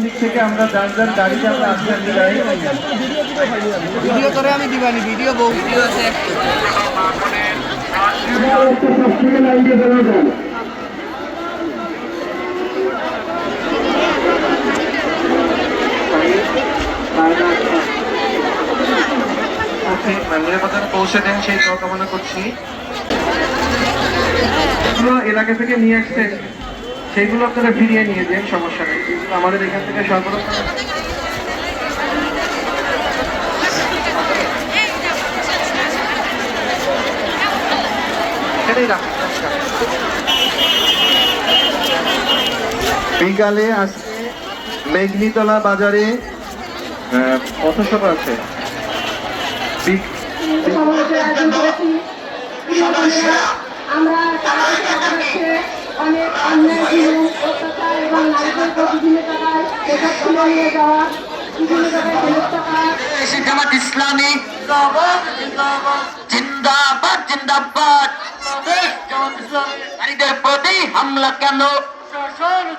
দিক থেকে আমরা যার যার গাড়িতে আমরা আশ্রয় দিলাই ভিডিও করে আমি দিবানি ভিডিও বহু ভিডিও আছে নিরাপদে পৌঁছে দেন সেই কামনা করছি। এলাকা থেকে নিয়ে আসছেন সেইগুলো আপনারা ফিরিয়ে নিয়ে যান, সমস্যা নেই। আমাদের এখান থেকে সরবরাহ বিকালে আজকে মেঘনিতলা বাজারে পথসভা আছে। আমরা অনেক অন্যায় জুলুম অত্যাচার এবং নারীদের উপর বিভিন্ন জায়গায় বেকার তুলে নিয়ে যাওয়া, বিভিন্ন জায়গায় হেনস্থা করা। জামাত ইসলামী জিন্দাবাদ জিন্দাবাদ। নারীদের প্রতি হামলা কেন?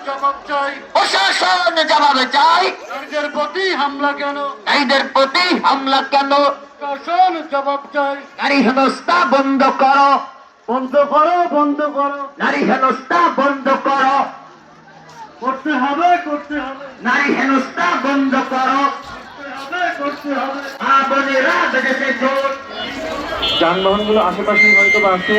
জবাব চাই, প্রশাসন জবাব চাই। নারীদের প্রতি হামলা কেন? নারীদের প্রতি হামলা কেন? প্রশাসন জবাব চাই। নারী হেনস্থা বন্ধ করো, বন্ধ করো, বন্ধ করো, নারী হেনস্থা বন্ধ করো, করতে হবে, করতে হবে, নারী হেনস্থা বন্ধ করো। করতে হবে, করতে হবে। মা বোনেরা বেজেছে জোর। যানবাহনগুলো আশেপাশে হয়তো বা আছে।